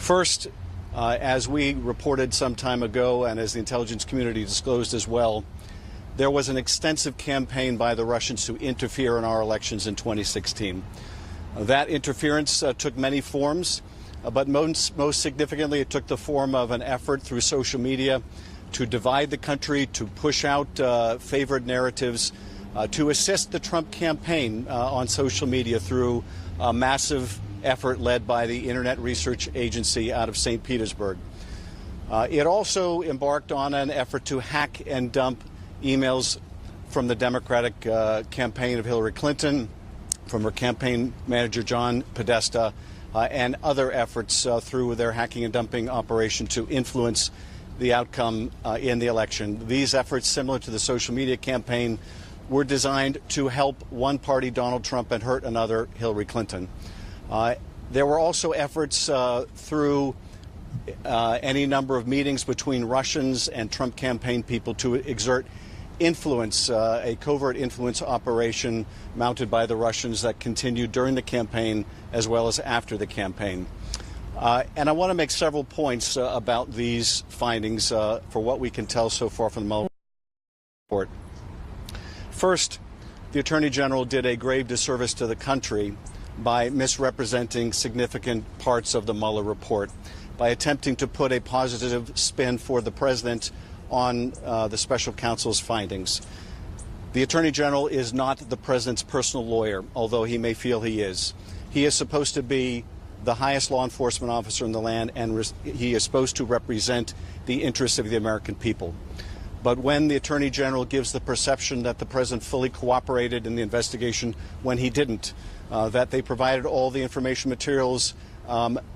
First, as we reported some time ago and as the intelligence community disclosed as well, there was an extensive campaign by the Russians to interfere in our elections in 2016. That interference took many forms, but most significantly it took the form of an effort through social media to divide the country, to push out favored narratives, to assist the Trump campaign on social media through a massive effort led by the Internet Research Agency out of St. Petersburg. It also embarked on an effort to hack and dump emails from the Democratic campaign of Hillary Clinton, from her campaign manager John Podesta, and other efforts through their hacking and dumping operation to influence the outcome in the election. These efforts, similar to the social media campaign, were designed to help one party, Donald Trump, and hurt another, Hillary Clinton. There were also efforts through any number of meetings between Russians and Trump campaign people to exert influence, a covert influence operation mounted by the Russians that continued during the campaign as well as after the campaign. And I want to make several points about these findings for what we can tell so far from the Mueller report. First, the Attorney General did a grave disservice to the country by misrepresenting significant parts of the Mueller report, by attempting to put a positive spin for the president on the special counsel's findings. The Attorney General is not the president's personal lawyer, although he may feel he is. He is supposed to be the highest law enforcement officer in the land, and he is supposed to represent the interests of the American people. But when the Attorney General gives the perception that the president fully cooperated in the investigation when he didn't, that they provided all the information materials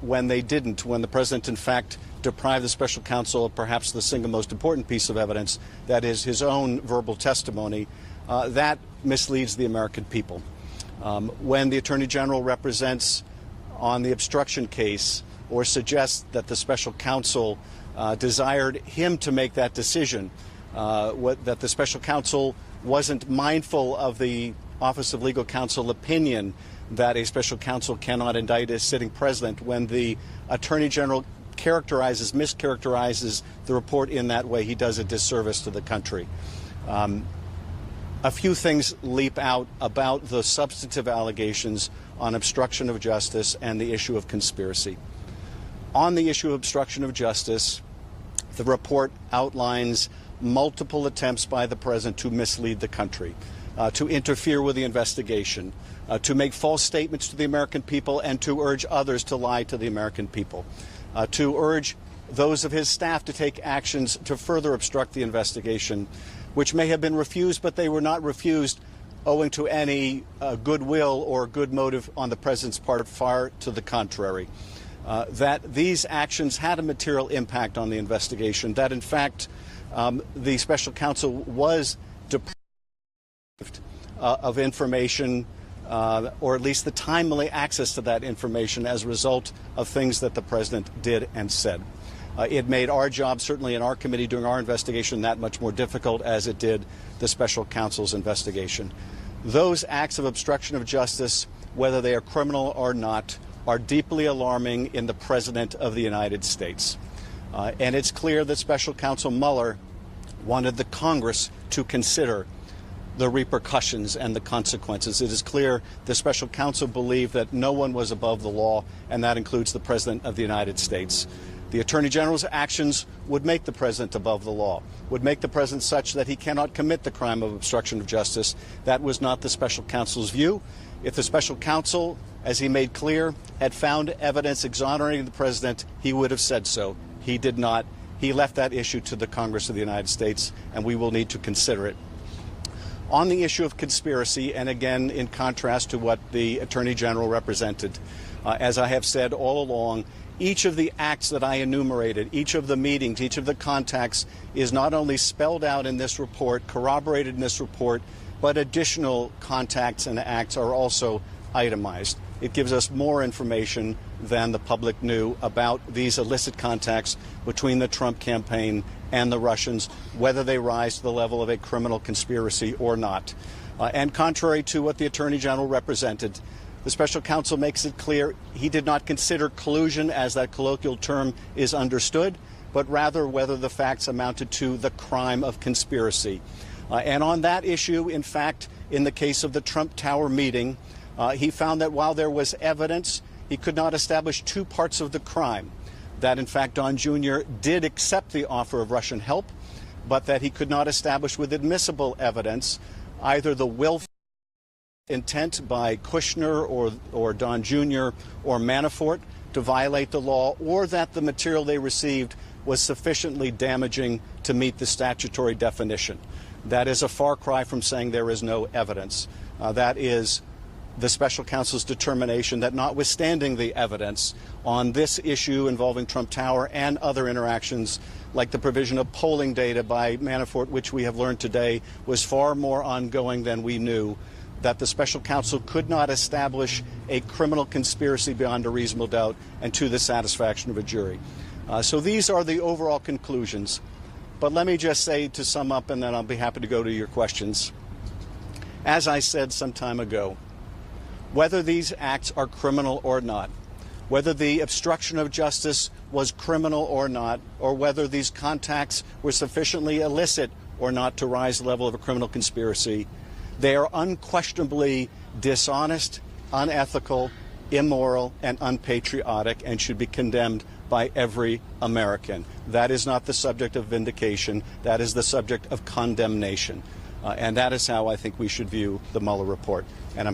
when they didn't, when the president in fact deprived the special counsel of perhaps the single most important piece of evidence, that is his own verbal testimony, that misleads the American people. When the Attorney General represents on the obstruction case or suggests that the special counsel desired him to make that decision, that the special counsel wasn't mindful of the Office of Legal Counsel opinion that a special counsel cannot indict a sitting president, when the Attorney General mischaracterizes the report in that way, he does a disservice to the country. A few things leap out about the substantive allegations on obstruction of justice and the issue of conspiracy. On the issue of obstruction of justice, the report outlines multiple attempts by the president to mislead the country, to interfere with the investigation, to make false statements to the American people, and to urge others to lie to the American people, to urge those of his staff to take actions to further obstruct the investigation, which may have been refused, but they were not refused owing to any goodwill or good motive on the president's part, far to the contrary. That these actions had a material impact on the investigation, that in fact the special counsel was deprived of information, or at least the timely access to that information as a result of things that the president did and said. It made our job, certainly in our committee during our investigation, that much more difficult, as it did the special counsel's investigation. Those acts of obstruction of justice, whether they are criminal or not, are deeply alarming in the President of the United States. And it's clear that Special Counsel Mueller wanted the Congress to consider the repercussions and the consequences. It is clear the special counsel believed that no one was above the law, and that includes the President of the United States. The Attorney General's actions would make the President above the law, would make the President such that he cannot commit the crime of obstruction of justice. That was not the special counsel's view. If the special counsel, as he made clear, had found evidence exonerating the President, he would have said so. He did not. He left that issue to the Congress of the United States, and we will need to consider it. On the issue of conspiracy, and again in contrast to what the Attorney General represented, as I have said all along, each of the acts that I enumerated, each of the meetings, each of the contacts is not only spelled out in this report, corroborated in this report, but additional contacts and acts are also itemized. It gives us more information than the public knew about these illicit contacts between the Trump campaign and the Russians, whether they rise to the level of a criminal conspiracy or not. And contrary to what the Attorney General represented, The special counsel makes it clear he did not consider collusion, as that colloquial term is understood, but rather whether the facts amounted to the crime of conspiracy. And on that issue, in fact, in the case of the Trump Tower meeting, he found that while there was evidence, he could not establish two parts of the crime. That, in fact, Don Jr. did accept the offer of Russian help, but that he could not establish with admissible evidence either the willful intent by Kushner or Don Jr. or Manafort to violate the law, or that the material they received was sufficiently damaging to meet the statutory definition. That is a far cry from saying there is no evidence. That is the special counsel's determination that, notwithstanding the evidence on this issue involving Trump Tower and other interactions, like the provision of polling data by Manafort, which we have learned today was far more ongoing than we knew, that the special counsel could not establish a criminal conspiracy beyond a reasonable doubt and to the satisfaction of a jury. So these are the overall conclusions. But let me just say, to sum up, and then I'll be happy to go to your questions. As I said some time ago, whether these acts are criminal or not, whether the obstruction of justice was criminal or not, or whether these contacts were sufficiently illicit or not to rise to the level of a criminal conspiracy, they are unquestionably dishonest, unethical, immoral, and unpatriotic, and should be condemned by every American. That is not the subject of vindication. That is the subject of condemnation. And that is how I think we should view the Mueller report. And I'm